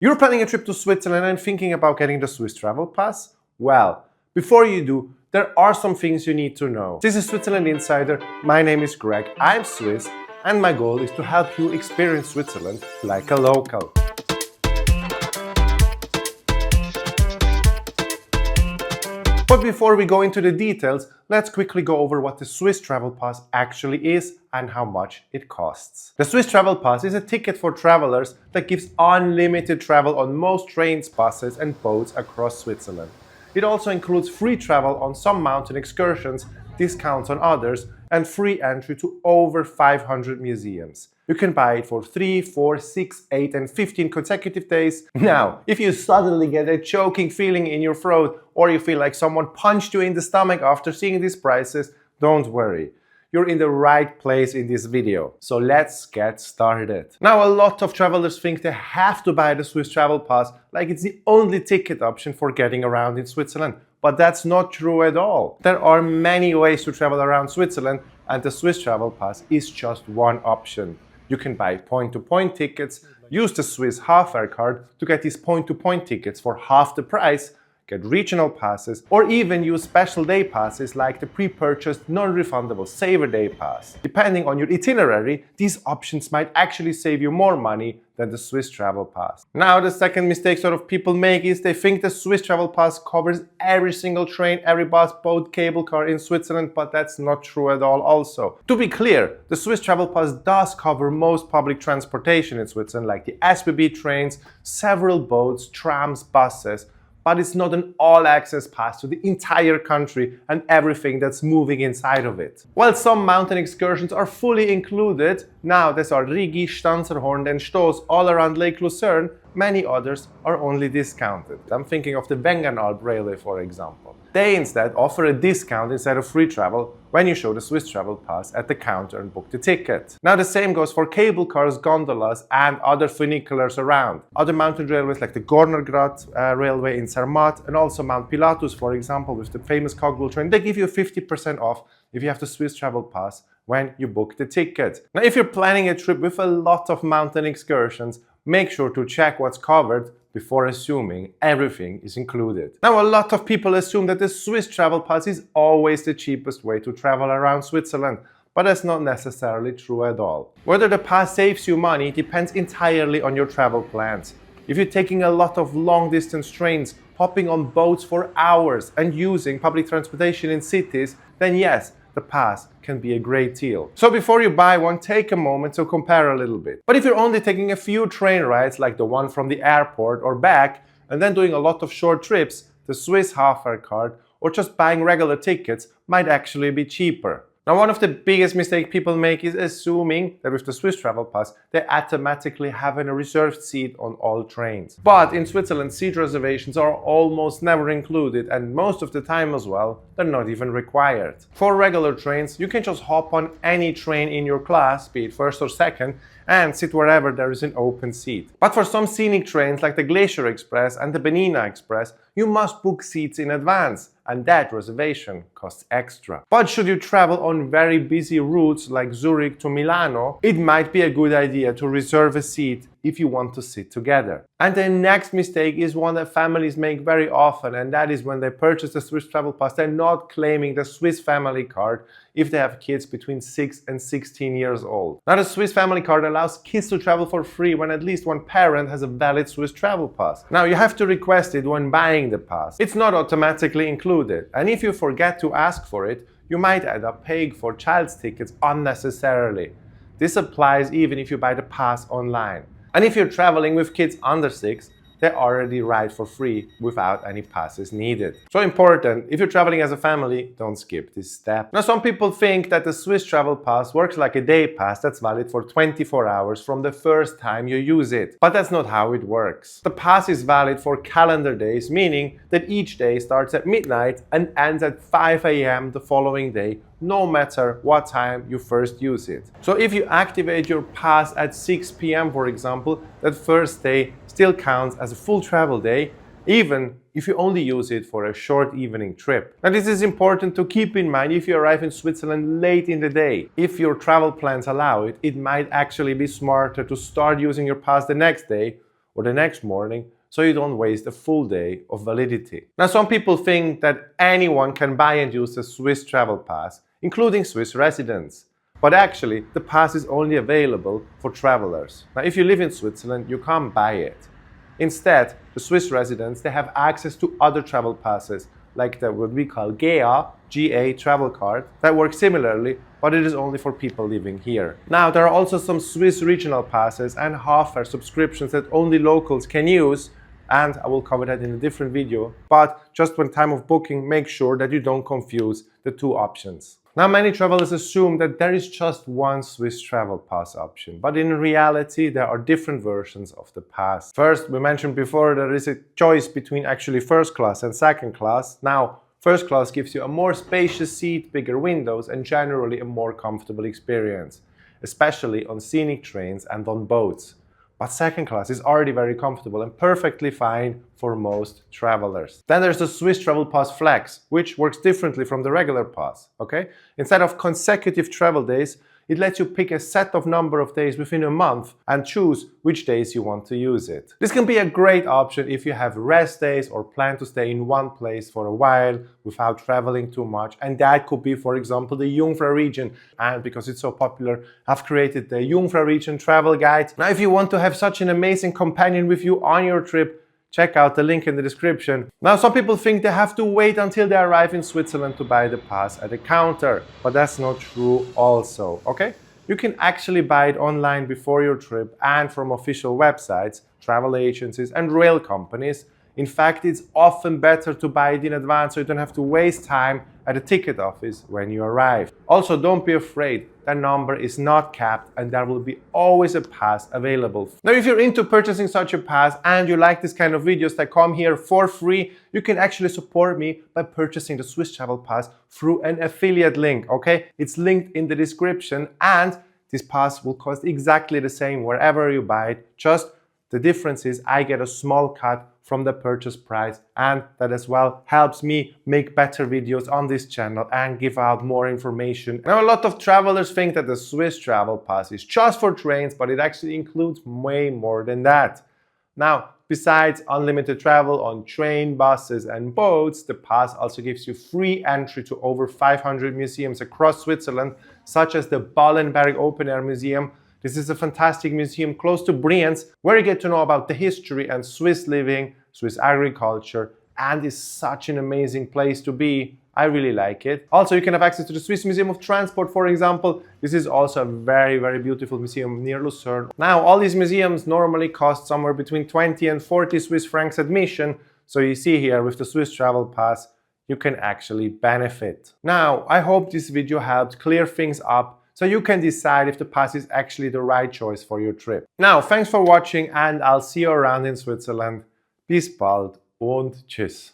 You're planning a trip to Switzerland and thinking about getting the Swiss Travel Pass? Well, before you do, there are some things you need to know. This is Switzerland Insider. My name is Greg, I'm Swiss, and my goal is to help you experience Switzerland like a local. But before we go into the details, let's quickly go over what the Swiss Travel Pass actually is and how much it costs. The Swiss Travel Pass is a ticket for travelers that gives unlimited travel on most trains, buses and boats across Switzerland. It also includes free travel on some mountain excursions, discounts on others, and free entry to over 500 museums. You can buy it for 3, 4, 6, 8 and 15 consecutive days. Now, if you suddenly get a choking feeling in your throat or you feel like someone punched you in the stomach after seeing these prices, don't worry. You're in the right place in this video. So let's get started. Now, a lot of travelers think they have to buy the Swiss Travel Pass like it's the only ticket option for getting around in Switzerland. But that's not true at all. There are many ways to travel around Switzerland, and the Swiss Travel Pass is just one option. You can buy point-to-point tickets, use the Swiss half-fare card to get these point-to-point tickets for half the price, get regional passes, or even use special day passes like the pre-purchased non-refundable Saver Day Pass. Depending on your itinerary, these options might actually save you more money than the Swiss Travel Pass. Now, the second mistake sort of people make is they think the Swiss Travel Pass covers every single train, every bus, boat, cable car in Switzerland, but that's not true at all also. To be clear, the Swiss Travel Pass does cover most public transportation in Switzerland, like the SBB trains, several boats, trams, buses, but it's not an all-access pass to the entire country and everything that's moving inside of it. While some mountain excursions are fully included, now these are Rigi, Stanzerhorn and Stoss all around Lake Lucerne, many others are only discounted. I'm thinking of the Wengenalb Railway, for example. They instead offer a discount instead of free travel when you show the Swiss Travel Pass at the counter and book the ticket. Now the same goes for cable cars, gondolas and other funiculars around. Other mountain railways like the Gornergrat Railway in Zermatt and also Mount Pilatus, for example, with the famous cogwheel train, they give you 50% off if you have the Swiss Travel Pass when you book the ticket. Now if you're planning a trip with a lot of mountain excursions, make sure to check what's covered before assuming everything is included. Now, a lot of people assume that the Swiss Travel Pass is always the cheapest way to travel around Switzerland, but that's not necessarily true at all. Whether the pass saves you money depends entirely on your travel plans. If you're taking a lot of long-distance trains, hopping on boats for hours and using public transportation in cities, then yes, the pass can be a great deal. So before you buy one, take a moment to compare a little bit. But if you're only taking a few train rides like the one from the airport or back, and then doing a lot of short trips, the Swiss half-fare card or just buying regular tickets might actually be cheaper. Now, one of the biggest mistakes people make is assuming that with the Swiss Travel Pass, they automatically have a reserved seat on all trains. But in Switzerland, seat reservations are almost never included, and most of the time as well, they're not even required. For regular trains, you can just hop on any train in your class, be it first or second, and sit wherever there is an open seat. But for some scenic trains like the Glacier Express and the Bernina Express, you must book seats in advance, and that reservation costs extra. But should you travel on very busy routes like Zurich to Milano, it might be a good idea to reserve a seat if you want to sit together. And the next mistake is one that families make very often, and that is when they purchase the Swiss Travel Pass, they're not claiming the Swiss Family Card if they have kids between 6 and 16 years old. Now, the Swiss Family Card allows kids to travel for free when at least one parent has a valid Swiss Travel Pass. Now, you have to request it when buying the pass. It's not automatically included, and if you forget to ask for it, you might end up paying for child's tickets unnecessarily. This applies even if you buy the pass online. And if you're traveling with kids under 6, they already ride for free without any passes needed. So important, if you're traveling as a family, don't skip this step. Now, some people think that the Swiss Travel Pass works like a day pass that's valid for 24 hours from the first time you use it. But that's not how it works. The pass is valid for calendar days, meaning that each day starts at midnight and ends at 5 a.m. the following day, no matter what time you first use it. So if you activate your pass at 6 p.m. for example, that first day still counts as a full travel day, even if you only use it for a short evening trip. Now, this is important to keep in mind if you arrive in Switzerland late in the day. If your travel plans allow it, it might actually be smarter to start using your pass the next day or the next morning, so you don't waste a full day of validity. Now, some people think that anyone can buy and use the Swiss Travel Pass, including Swiss residents. But actually, the pass is only available for travelers. Now, if you live in Switzerland, you can't buy it. Instead, the Swiss residents, they have access to other travel passes, like what we call GA travel card, that works similarly, but it is only for people living here. Now, there are also some Swiss regional passes and half-fare subscriptions that only locals can use, and I will cover that in a different video. But just when time of booking, make sure that you don't confuse the two options. Now, many travelers assume that there is just one Swiss Travel Pass option, but in reality, there are different versions of the pass. First, we mentioned before there is a choice between actually first class and second class. Now, first class gives you a more spacious seat, bigger windows, and generally a more comfortable experience, especially on scenic trains and on boats. But second class is already very comfortable and perfectly fine for most travelers. Then there's the Swiss Travel Pass Flex, which works differently from the regular pass, okay? Instead of consecutive travel days, it lets you pick a set of number of days within a month and choose which days you want to use it. This can be a great option if you have rest days or plan to stay in one place for a while without traveling too much. And that could be, for example, the Jungfrau region. And because it's so popular, I've created the Jungfrau region travel guide. Now, if you want to have such an amazing companion with you on your trip, check out the link in the description. Now, some people think they have to wait until they arrive in Switzerland to buy the pass at a counter, but that's not true also, okay? You can actually buy it online before your trip and from official websites, travel agencies and rail companies. In fact, it's often better to buy it in advance so you don't have to waste time at a ticket office when you arrive. Also, don't be afraid, that number is not capped and there will be always a pass available. Now, if you're into purchasing such a pass and you like this kind of videos that come here for free, you can actually support me by purchasing the Swiss Travel Pass through an affiliate link, okay? It's linked in the description, and this pass will cost exactly the same wherever you buy it. Just the difference is I get a small cut from the purchase price, and that as well helps me make better videos on this channel and give out more information. Now, a lot of travelers think that the Swiss Travel Pass is just for trains, but it actually includes way more than that. Now, besides unlimited travel on train, buses and boats, the pass also gives you free entry to over 500 museums across Switzerland, such as the Ballenberg Open Air Museum. This is a fantastic museum close to Brienz, where you get to know about the history and Swiss living, Swiss agriculture, and is such an amazing place to be. I really like it. Also, you can have access to the Swiss Museum of Transport, for example. This is also a very, very beautiful museum near Lucerne. Now, all these museums normally cost somewhere between 20 and 40 Swiss francs admission. So you see here with the Swiss Travel Pass, you can actually benefit. Now, I hope this video helped clear things up so you can decide if the pass is actually the right choice for your trip. Now, thanks for watching and I'll see you around in Switzerland. Bis bald und tschüss.